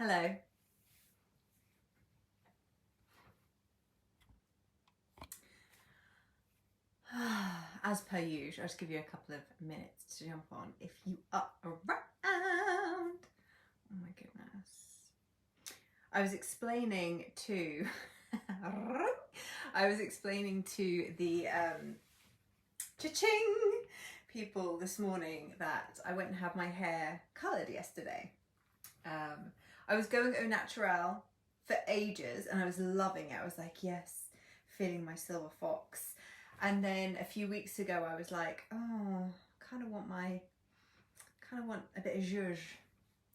Hello. As per usual, I'll just give you a couple of minutes to jump on if you are around. Oh my goodness. I was explaining to the cha-ching people this morning that I went and had my hair coloured yesterday. I was going au naturel for ages and I was loving it. I was like, yes, feeling my silver fox. And then a few weeks ago I was like, oh, kind of want a bit of zhuzh,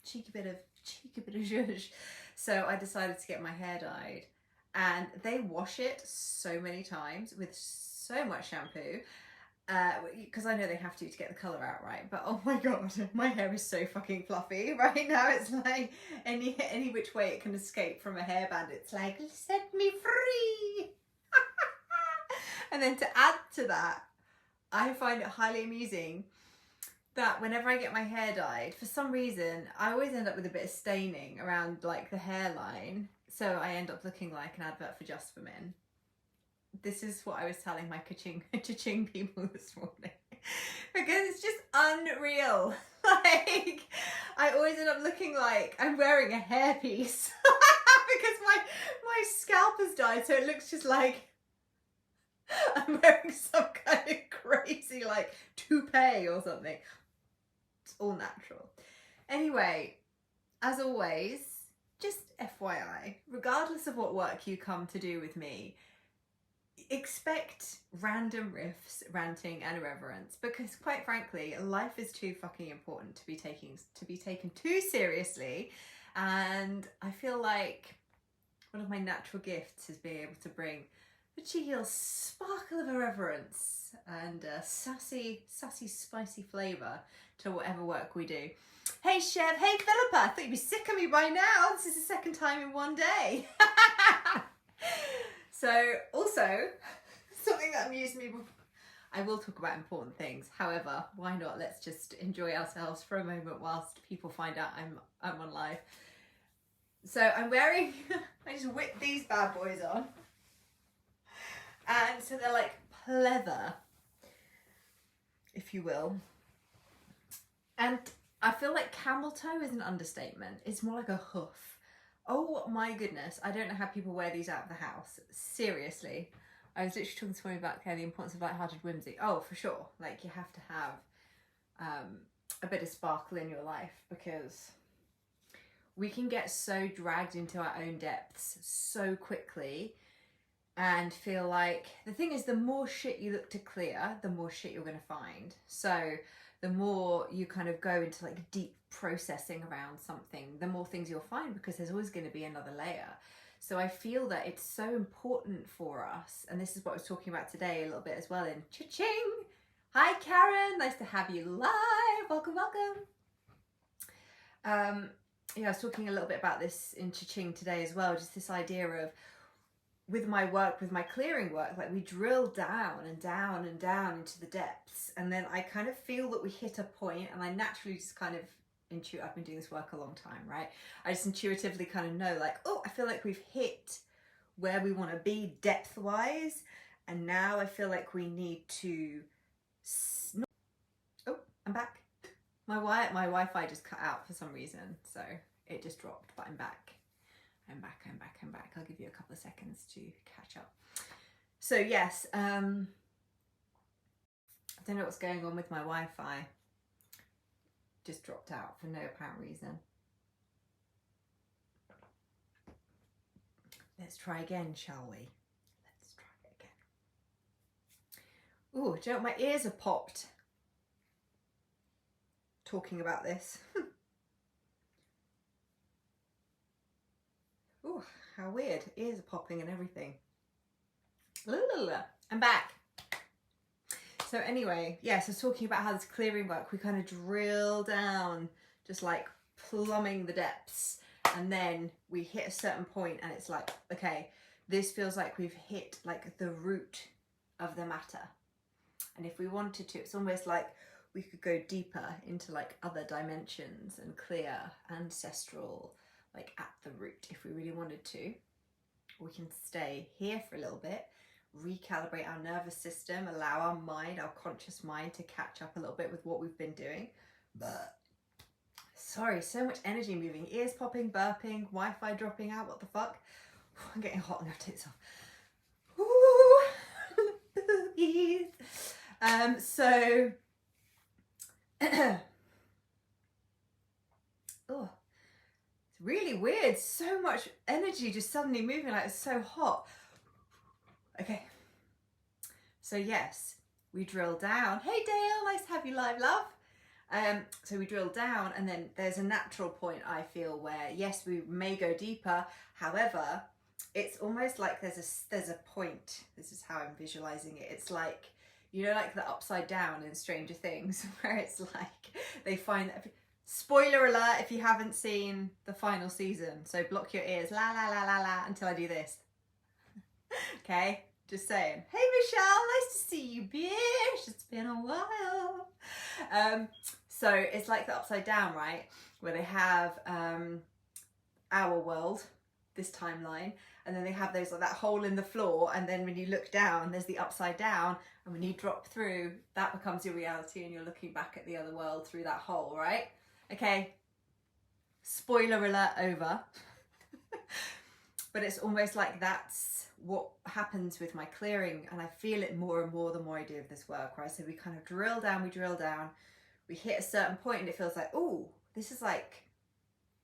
cheeky bit of zhuzh. So I decided to get my hair dyed, and they wash it so many times with so much shampoo, because I know they have to get the colour out right, but oh my god, my hair is so fucking fluffy right now. It's like any which way it can escape from a hairband, it's like, set me free. And then to add to that, I find it highly amusing that whenever I get my hair dyed, for some reason, I always end up with a bit of staining around like the hairline. So I end up looking like an advert for Just for Men. This is what I was telling my cha-ching people this morning. Because it's just unreal. Like, I always end up looking like I'm wearing a hairpiece. Because my scalp is dyed, so it looks just like I'm wearing some kind of crazy like toupee or something. It's all natural. Anyway, as always, just FYI, regardless of what work you come to do with me, expect random riffs, ranting and irreverence, because quite frankly, life is too fucking important to be taken too seriously. And I feel like one of my natural gifts is being able to bring a cheeky little sparkle of irreverence and a sassy, spicy flavour to whatever work we do. Hey Chev, hey Philippa, I thought you'd be sick of me by now. This is the second time in one day. So, also, something that amused me before, I will talk about important things. However, why not? Let's just enjoy ourselves for a moment whilst people find out I'm on live. So I'm wearing, I just whipped these bad boys on. And so they're like pleather, if you will. And I feel like camel toe is an understatement. It's more like a hoof. Oh my goodness. I don't know how people wear these out of the house. Seriously. I was literally talking to someone about the importance of light-hearted whimsy. Oh, for sure. Like, you have to have a bit of sparkle in your life, because we can get so dragged into our own depths so quickly and feel like, the thing is, the more shit you look to clear, the more shit you're going to find. So the more you kind of go into like deep processing around something, the more things you'll find, because there's always going to be another layer. So I feel that it's so important for us, and this is what I was talking about today a little bit as well in cha-ching. Hi Karen, nice to have you live. Welcome. Yeah, I was talking a little bit about this in cha-ching today as well, just this idea of, with my work, with my clearing work, like we drill down and down and down into the depths, and then I kind of feel that we hit a point, and I naturally just kind of I've been doing this work a long time, right? I just intuitively kind of know, like, oh, I feel like we've hit where we want to be depth wise, and now I feel like we need to oh, I'm back. My Wi-Fi just cut out for some reason, so it just dropped, but I'm back. I'm back. I'll give you a couple of seconds to catch up. So yes, I don't know what's going on with my Wi-Fi. Just dropped out for no apparent reason. Let's try again, shall we? Let's try it again. Ooh, do you know what? My ears are popped talking about this. Ooh, how weird. Ears are popping and everything. I'm back. So anyway, yes, I was talking about how this clearing work, we kind of drill down, just like plumbing the depths, and then we hit a certain point and it's like, okay, this feels like we've hit like the root of the matter. And if we wanted to, it's almost like we could go deeper into like other dimensions and clear ancestral like at the root if we really wanted to. We can stay here for a little bit, recalibrate our nervous system, allow our mind, our conscious mind, to catch up a little bit with what we've been doing. But sorry, so much energy moving, ears popping, burping, Wi-Fi dropping out, what the fuck? I'm getting hot, I'm gonna take this off. Ooh. So oh, it's really weird, so much energy just suddenly moving, like it's so hot. Okay, so yes, we drill down. Hey Dale, nice to have you live, love. So we drill down, and then there's a natural point, I feel, where yes, we may go deeper. However, it's almost like there's a point. This is how I'm visualizing it. It's like, you know, like the upside down in Stranger Things, where it's like they find that. Spoiler alert if you haven't seen the final season. So block your ears, la la la la la, until I do this. Okay, just saying. Hey Michelle, nice to see you, bitch. It's been a while. So it's like the upside down, right? Where they have our world, this timeline, and then they have those, like that hole in the floor, and then when you look down, there's the upside down, and when you drop through, that becomes your reality, and you're looking back at the other world through that hole, right? Okay, spoiler alert over. But it's almost like that's what happens with my clearing, and I feel it more and more the more I do of this work, right? So we kind of drill down, we hit a certain point, and it feels like, oh, this is like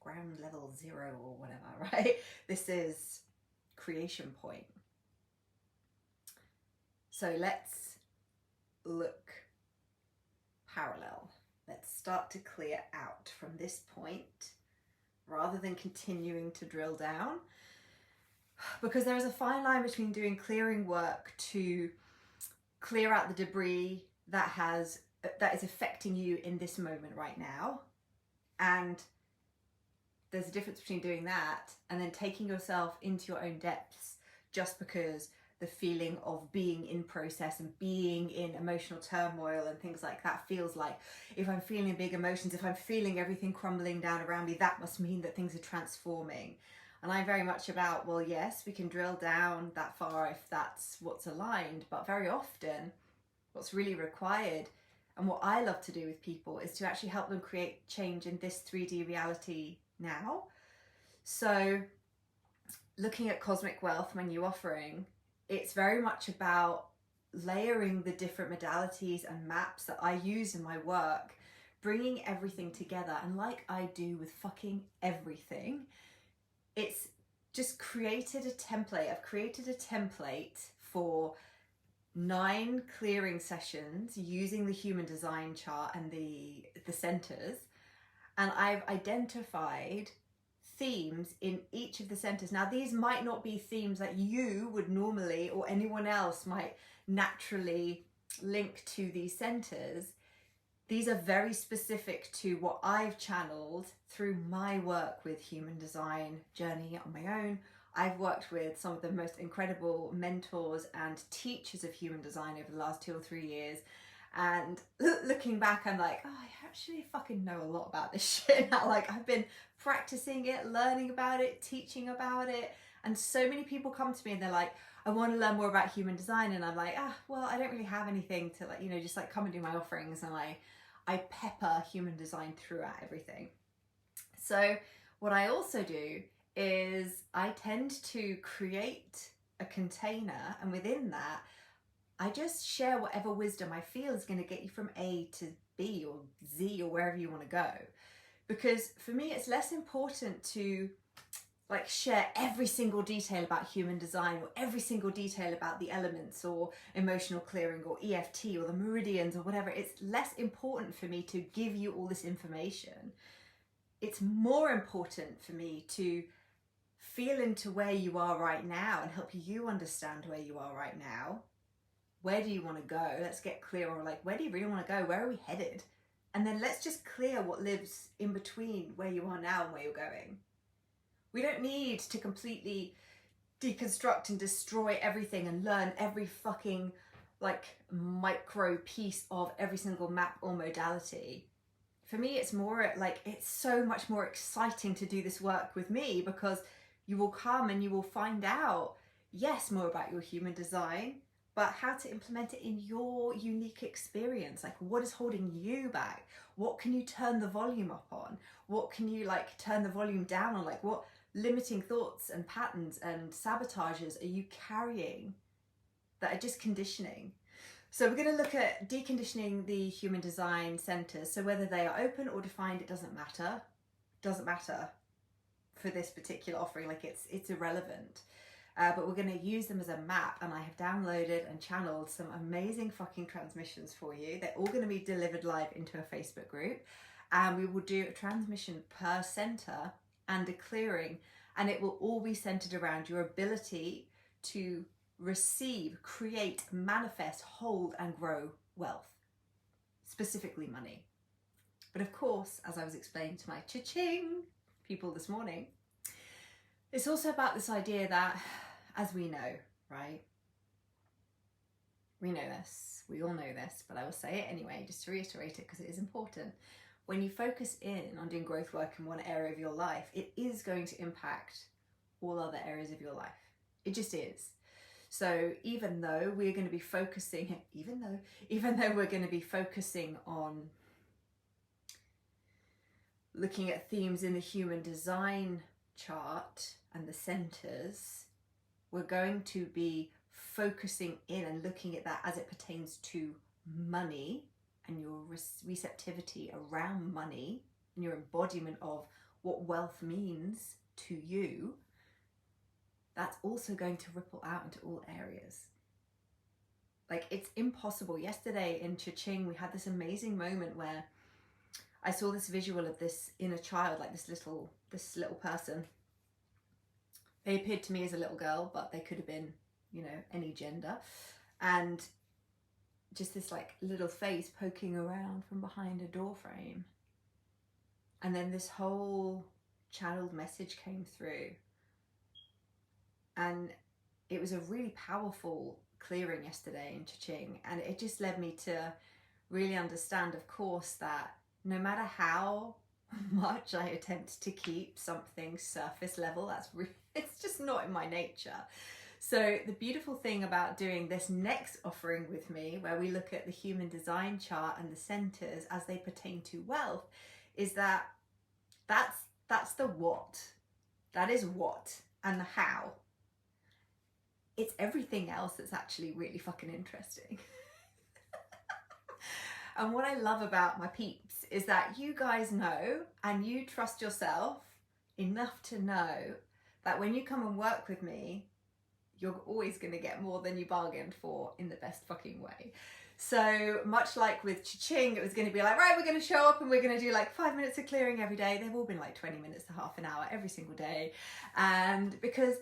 ground level 0 or whatever, right? This is creation point. So let's look parallel. Let's start to clear out from this point rather than continuing to drill down, because there is a fine line between doing clearing work to clear out the debris that is affecting you in this moment right now, and there's a difference between doing that and then taking yourself into your own depths just because the feeling of being in process and being in emotional turmoil and things like that feels like, if I'm feeling big emotions, if I'm feeling everything crumbling down around me, that must mean that things are transforming. And I'm very much about, well, yes, we can drill down that far if that's what's aligned, but very often what's really required, and what I love to do with people, is to actually help them create change in this 3D reality now. So looking at Cosmic Wealth menu offering, it's very much about layering the different modalities and maps that I use in my work, bringing everything together. And like I do with fucking everything, it's just created a template. I've created a template for 9 clearing sessions using the human design chart and the centers. And I've identified themes in each of the centers. Now, these might not be themes that you would normally, or anyone else might naturally link to these centers. These are very specific to what I've channeled through my work with human design journey on my own. I've worked with some of the most incredible mentors and teachers of human design over the last 2 or 3 years. And looking back, I'm like, oh, I actually fucking know a lot about this shit now. Like, I've been practicing it, learning about it, teaching about it. And so many people come to me and they're like, I want to learn more about human design. And I'm like, well, I don't really have anything to, like, you know, just like come and do my offerings. And I pepper human design throughout everything. So what I also do is I tend to create a container, and within that, I just share whatever wisdom I feel is going to get you from A to B or Z or wherever you want to go. Because for me, it's less important to like share every single detail about human design, or every single detail about the elements or emotional clearing or EFT or the meridians or whatever. It's less important for me to give you all this information. It's more important for me to feel into where you are right now and help you understand where you are right now. Where do you want to go? Let's get clear on, like, where do you really want to go? Where are we headed? And then let's just clear what lives in between where you are now and where you're going. We don't need to completely deconstruct and destroy everything and learn every fucking like micro piece of every single map or modality. for me, it's more like, it's so much more exciting to do this work with me, because you will come and you will find out, yes, more about your human design, but how to implement it in your unique experience. Like, what is holding you back? What can you turn the volume up on? What can you like turn the volume down on? Like, what limiting thoughts and patterns and sabotages are you carrying that are just conditioning? So we're going to look at deconditioning the human design centers. So whether they are open or defined, it doesn't matter. Doesn't matter for this particular offering. Like, it's irrelevant. But we're going to use them as a map, and I have downloaded and channeled some amazing fucking transmissions for you. They're all going to be delivered live into a Facebook group, and we will do a transmission per center and a clearing, and it will all be centered around your ability to receive, create, manifest, hold and grow wealth, specifically money. But of course, as I was explaining to my cha-ching people this morning, it's also about this idea that, as we know, right? We know this, we all know this, but I will say it anyway, just to reiterate it, because it is important. When you focus in on doing growth work in one area of your life, it is going to impact all other areas of your life. It just is. So even though we're going to be focusing, even though we're going to be focusing on looking at themes in the human design chart and the centers, we're going to be focusing in and looking at that as it pertains to money and your receptivity around money and your embodiment of what wealth means to you. That's also going to ripple out into all areas. Like, it's impossible. Yesterday in Cha-Ching, we had this amazing moment where I saw this visual of this inner child, like this little person. They appeared to me as a little girl, but they could have been, you know, any gender. And just this like little face poking around from behind a door frame. And then this whole channeled message came through. And it was a really powerful clearing yesterday in Cha-Ching. And it just led me to really understand, of course, that no matter how much I attempt to keep something surface level, it's just not in my nature. So the beautiful thing about doing this next offering with me, where we look at the human design chart and the centers as they pertain to wealth, is that that's the what. That is what and the how. It's everything else that's actually really fucking interesting. And what I love about my peeps is that you guys know, and you trust yourself enough to know that when you come and work with me, you're always going to get more than you bargained for in the best fucking way. So much like with Cha-Ching, it was going to be like, right, we're going to show up and we're going to do like 5 minutes of clearing every day. They've all been like 20 minutes to half an hour every single day. And because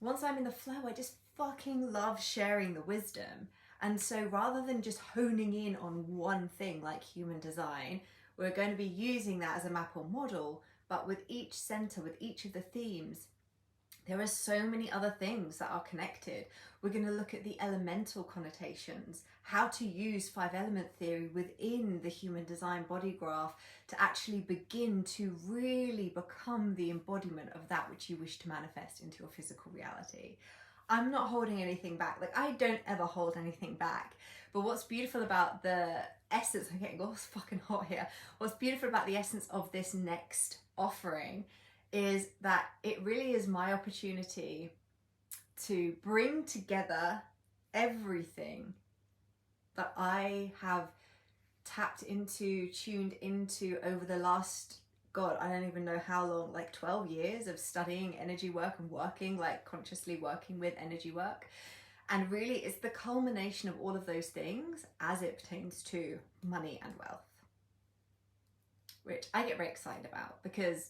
once I'm in the flow, I just fucking love sharing the wisdom. And so rather than just honing in on one thing like human design, we're going to be using that as a map or model. But with each center, with each of the themes, there are so many other things that are connected. We're going to look at the elemental connotations, how to use 5-element theory within the human design body graph to actually begin to really become the embodiment of that which you wish to manifest into your physical reality. I'm not holding anything back. Like, I don't ever hold anything back. But what's beautiful about the essence, I'm getting all fucking hot here. What's beautiful about the essence of this next offering is that it really is my opportunity to bring together everything that I have tapped into, tuned into over the last, God, I don't even know how long, like 12 years of studying energy work and working, like consciously working with energy work. And really it's the culmination of all of those things as it pertains to money and wealth, which I get very excited about, because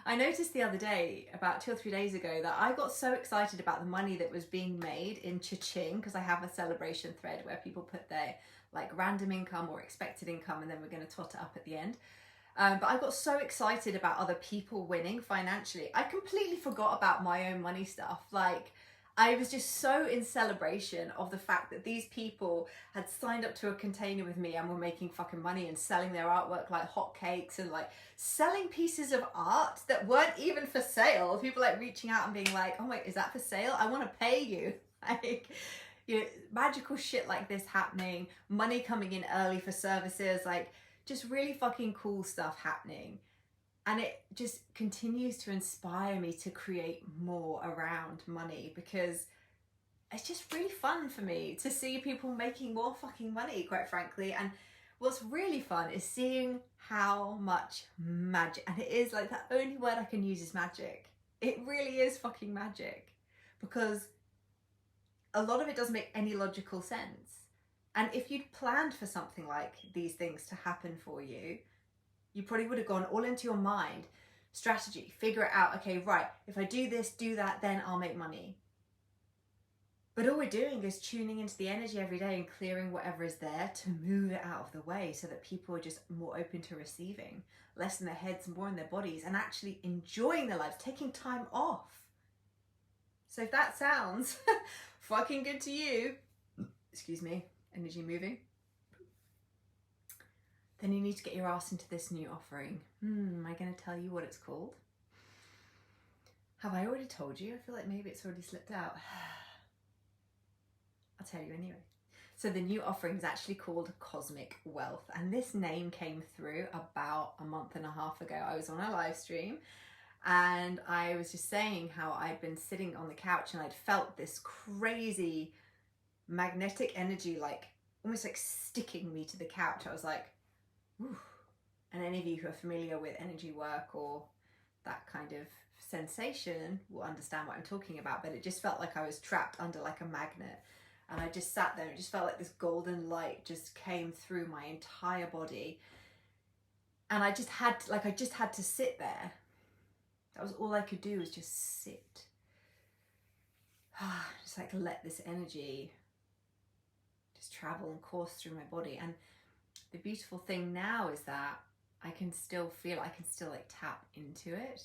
I noticed the other day, about 2 or 3 days ago, that I got so excited about the money that was being made in Cha-Ching, because I have a celebration thread where people put their like random income or expected income, and then we're going to tot it up at the end. But I got so excited about other people winning financially, I completely forgot about my own money stuff. Like, I was just so in celebration of the fact that these people had signed up to a container with me and were making fucking money and selling their artwork like hotcakes, and like selling pieces of art that weren't even for sale. People like reaching out and being like, oh wait, is that for sale? I want to pay you. Like, you know, magical shit like this happening, money coming in early for services, like just really fucking cool stuff happening. And it just continues to inspire me to create more around money, because it's just really fun for me to see people making more fucking money, quite frankly. And what's really fun is seeing how much magic, and it is like the only word I can use is magic. It really is fucking magic, because a lot of it doesn't make any logical sense. And if you'd planned for something like these things to happen for you, you probably would have gone all into your mind, strategy, figure it out. Okay, right, if I do this, do that, then I'll make money. But all we're doing is tuning into the energy every day and clearing whatever is there to move it out of the way, so that people are just more open to receiving, less in their heads, more in their bodies, and actually enjoying their lives, taking time off. So if that sounds fucking good to you, excuse me, energy moving, then you need to get your ass into this new offering. Am I going to tell you what it's called? Have I already told you? I feel like maybe it's already slipped out. I'll tell you anyway. So the new offering is actually called Cosmic Wealth. And this name came through about a month and a half ago. I was on a live stream and I was just saying how I'd been sitting on the couch and I'd felt this crazy magnetic energy, like almost like sticking me to the couch. I was like, ooh. And any of you who are familiar with energy work or that kind of sensation will understand what I'm talking about, but it just felt like I was trapped under like a magnet. And I just sat there and it just felt like this golden light just came through my entire body. And I just had to sit there. That was all I could do, was just sit. Just like let this energy just travel and course through my body. And the beautiful thing now is that I can still feel, I can still like tap into it.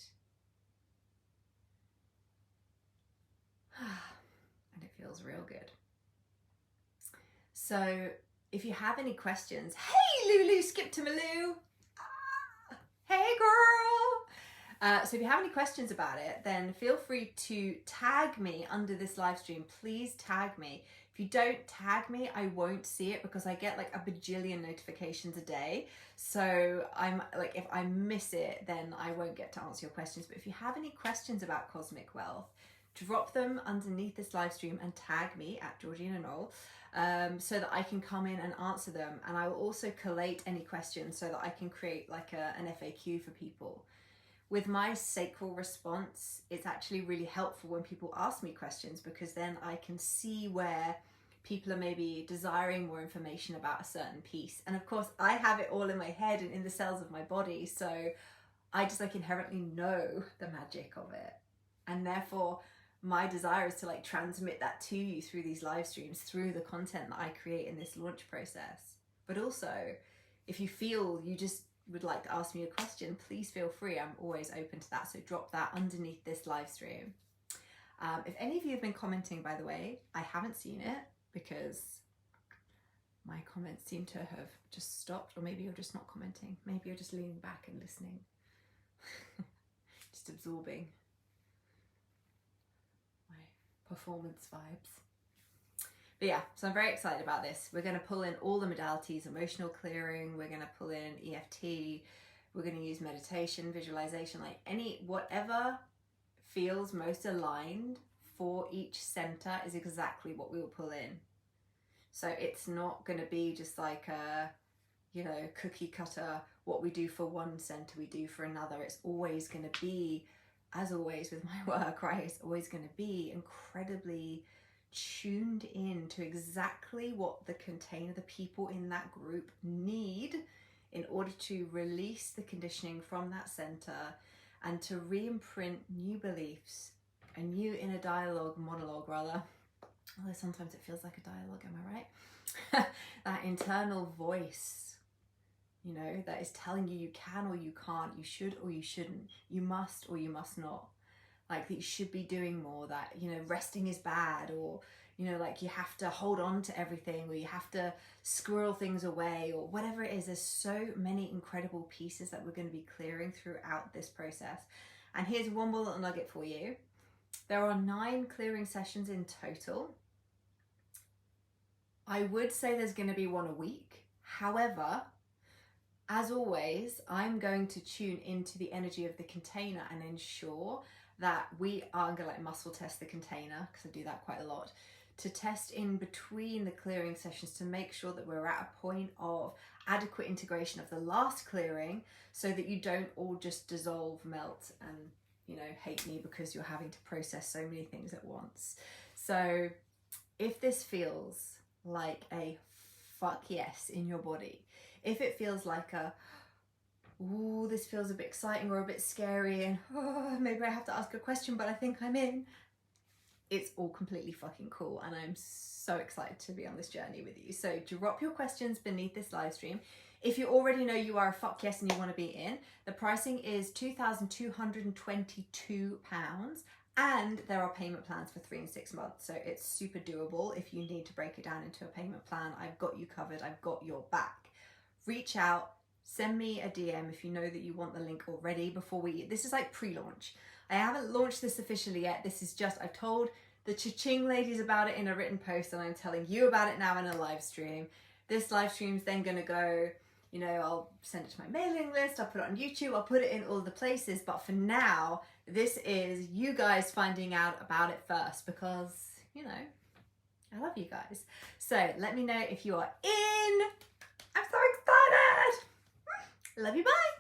And it feels real good. So if you have any questions, hey Lulu, skip to Malou. Hey girl. So if you have any questions about it, then feel free to tag me under this live stream. Please tag me. If you don't tag me, I won't see it, because I get like a bajillion notifications a day. So I'm like, if I miss it, then I won't get to answer your questions. But if you have any questions about Cosmic Wealth, drop them underneath this live stream and tag me at Georgina Knoll, so that I can come in and answer them. And I will also collate any questions so that I can create like an FAQ for people. With my sacral response, it's actually really helpful when people ask me questions, because then I can see where people are maybe desiring more information about a certain piece. And of course, I have it all in my head and in the cells of my body, so I just like inherently know the magic of it. And therefore, my desire is to like transmit that to you through these live streams, through the content that I create in this launch process. But also, if you feel you just would like to ask me a question, please feel free. I'm always open to that. So drop that underneath this live stream. If any of you have been commenting, by the way, I haven't seen it because my comments seem to have just stopped, or maybe you're just not commenting. Maybe you're just leaning back and listening, just absorbing my performance vibes. But yeah, so I'm very excited about this. We're going to pull in all the modalities, emotional clearing, we're going to pull in EFT, we're going to use meditation, visualization, like whatever feels most aligned for each center is exactly what we will pull in. So it's not going to be just like a, cookie cutter, what we do for one center we do for another. It's always going to be, as always with my work, right? It's always going to be incredibly tuned in to exactly what the container, the people in that group need in order to release the conditioning from that center and to re-imprint new beliefs, a new inner monologue rather, although sometimes it feels like a dialogue, am I right? That internal voice, that is telling you you can or you can't, you should or you shouldn't, you must or you must not. like that you should be doing more, that, you know, resting is bad, or, you know, like you have to hold on to everything, or you have to squirrel things away, or whatever it is. There's so many incredible pieces that we're going to be clearing throughout this process. And here's one more little nugget for you. There are 9 clearing sessions in total. I would say there's going to be one a week. However, as always, I'm going to tune into the energy of the container and ensure that we are going to like muscle test the container, because I do that quite a lot, to test in between the clearing sessions to make sure that we're at a point of adequate integration of the last clearing, so that you don't all just dissolve, melt, and, you know, hate me because you're having to process so many things at once. So if this feels like a fuck yes in your body, if it feels like a, ooh, this feels a bit exciting or a bit scary, and oh, maybe I have to ask a question, but I think I'm in, it's all completely fucking cool, and I'm so excited to be on this journey with you. So drop your questions beneath this live stream. If you already know you are a fuck yes and you want to be in, the pricing is £2,222, and there are payment plans for 3 and 6 months. So it's super doable. If you need to break it down into a payment plan, I've got you covered. I've got your back. Reach out, send me a DM if you know that you want the link already before this is like pre-launch. I haven't launched this officially yet. This is just, I've told the cha-ching ladies about it in a written post, and I'm telling you about it now in a live stream. This live stream's then gonna go, you know, I'll send it to my mailing list, I'll put it on YouTube, I'll put it in all the places. But for now, this is you guys finding out about it first, because, you know, I love you guys. So let me know if you are in. I'm so excited. Love you, bye.